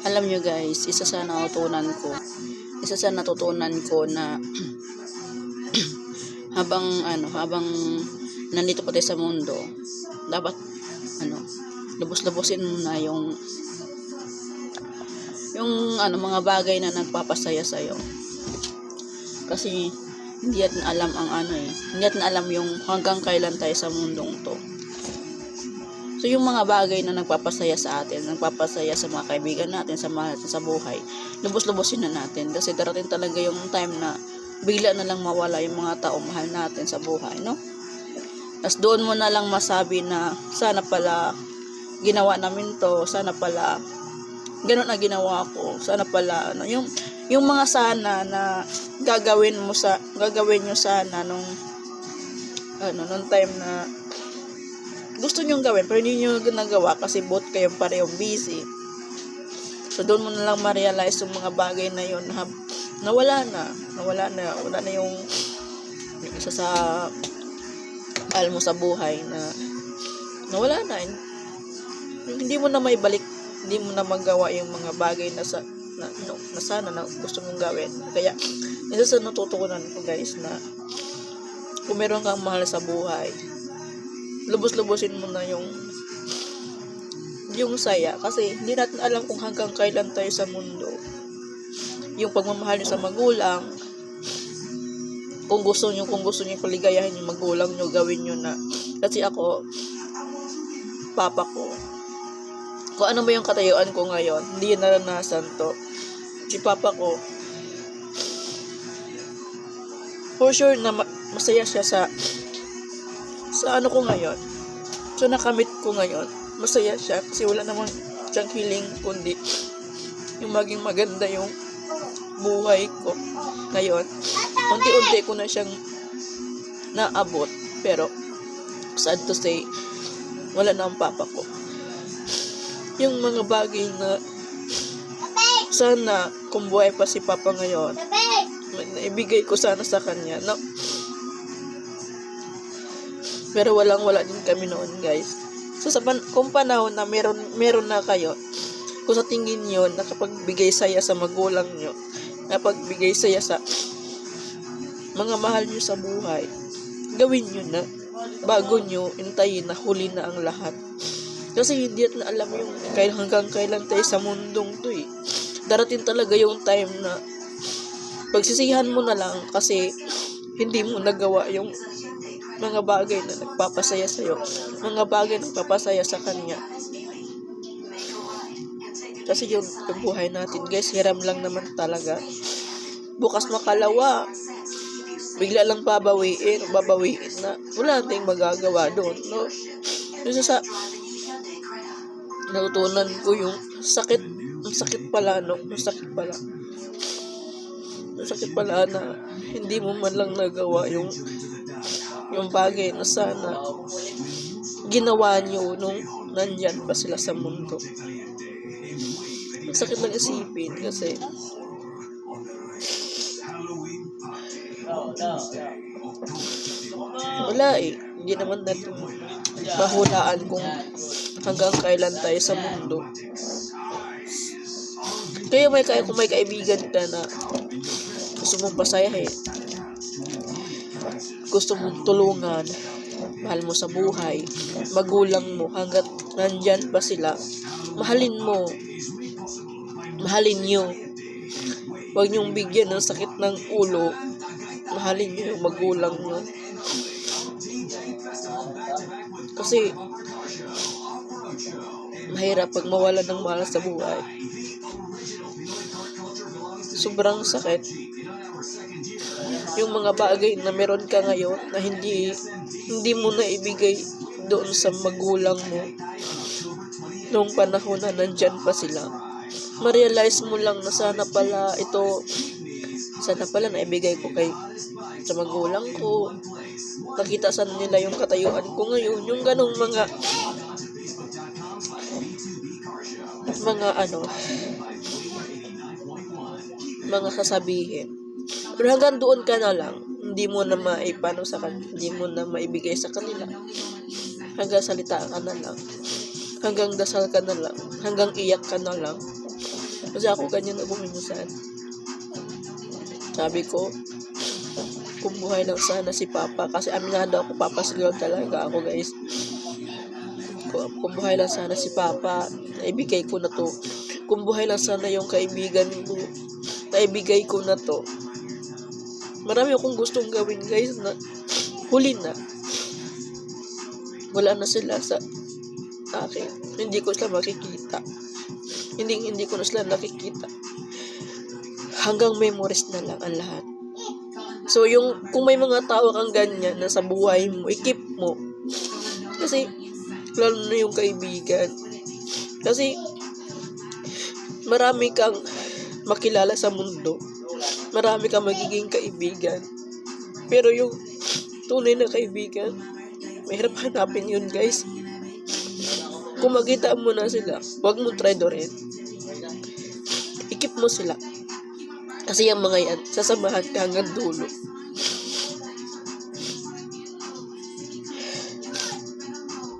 Alam nyo guys, isa sa natutunan ko na habang nandito pa tayo sa mundo, dapat lubos-lubosin mo na yung mga bagay na nagpapasaya sa iyo. Kasi hindi natin alam hindi natin alam yung hanggang kailan tayo sa mundong to. So yung mga bagay na nagpapasaya sa atin, nagpapasaya sa mga kaibigan natin, sa mahal natin sa buhay, lubos-lubosin na natin kasi darating talaga yung time na bigla na lang mawala yung mga tao mahal natin sa buhay, no? Tapos doon mo na lang masabi na sana pala ginawa namin to, sana pala ganun na ginawa ko, sana pala yung mga sana na gagawin nyo sana nung time na gusto nyong gawin pero hindi nyo ginagawa kasi both kayong parehong busy. So doon mo na lang ma-realize yung mga bagay na yun na wala na yung isa sa mahal mo sa buhay na wala na. Hindi mo na maibalik, hindi mo na magawa yung mga bagay na sana na gusto mong gawin. Kaya isa sa natutunan ko guys na kung meron kang mahal sa buhay, lubos-lubosin mo na yung saya kasi hindi natin alam kung hanggang kailan tayo sa mundo. Yung pagmamahal nyo sa magulang, kung gusto nyo paligayahin yung magulang nyo, gawin nyo na. Kasi ako, papa ko, kung ano ba yung katayuan ko ngayon, hindi yun naranasan to. Si papa ko, for sure na masaya siya sa ko ngayon. So nakamit ko ngayon, masaya siya kasi wala namang siyang hiling kundi yung maging maganda yung buhay ko ngayon. Unti-unti ko na siyang naabot, pero sad to say, wala na ang papa ko. Yung mga bagay na sana kung buhay pa si papa ngayon, naibigay ko sana sa kanya, no? Pero wala din kami noon guys. So kung panahon na meron na kayo, kung sa tingin nyo nakapagbigay saya sa magulang nyo, nakapagbigay saya sa mga mahal nyo sa buhay, gawin nyo na bago nyo intayin na huli na ang lahat. Kasi hindi natin alam yung hanggang kailan tayo sa mundong to eh. Darating talaga yung time na pagsisihan mo na lang kasi hindi mo nagawa yung mga bagay na nagpapasaya sa'yo, mga bagay na nagpapasaya sa kanya. Kasi yung buhay natin guys, hiram lang naman talaga. Bukas makalawa, bigla lang babawiin na wala tayong magagawa doon, no? Yung sa natutunan ko yung sakit pala na hindi mo man lang nagawa yung bagay na sana ginawa nyo nung nandyan pa sila sa mundo. Sakit lang isipin kasi wala hindi naman natin mahulaan kung hanggang kailan tayo sa mundo. Kaya kung may kaibigan ka na gusto mong pasayahin, gusto mong tulungan, mahal mo sa buhay, magulang mo, hanggat nandyan pa sila, mahalin nyo. Huwag nyong bigyan ng sakit ng ulo, mahalin nyo yung magulang nyo. Kasi mahirap pag mawala ng mahal sa buhay. Sobrang sakit. Yung mga bagay na meron ka ngayon na hindi mo na ibigay doon sa magulang mo noong panahon na nandyan pa sila. Ma-realize mo lang na sana pala naibigay ko sa magulang ko. Nakita sa nila yung katayuan ko ngayon, yung ganong mga sasabihin. Pero hanggang doon ka na lang, hindi mo na hindi mo na maibigay sa kanila. Hanggang salita ka na lang, hanggang dasal ka na lang, hanggang iyak ka na lang. Kasi ako ganyan ako minsan. Sabi ko, kung buhay lang sana si Papa. Kasi aminado ako, Papa's girl talaga ako, guys. Kung buhay lang sana si Papa, naibigay ko na to. Kung buhay lang sana yung kaibigan ko, naibigay ko na to. Marami akong gustong gawin, guys, na huli na. Wala na sila sa akin. Hindi ko sila makikita. Hindi ko na sila nakikita. Hanggang memories na lang ang lahat. So, kung may mga tao kang ganyan na sa buhay mo, i-keep mo. Kasi, lalo na yung kaibigan. Kasi, marami kang makilala sa mundo. Marami kang magiging kaibigan. Pero yung tunay na kaibigan, mahirap hanapin yun, guys. Kung makita mo na sila, huwag mo try doon. I-keep mo sila. Kasi yung mga yan, sasamahan ka hanggang dulo.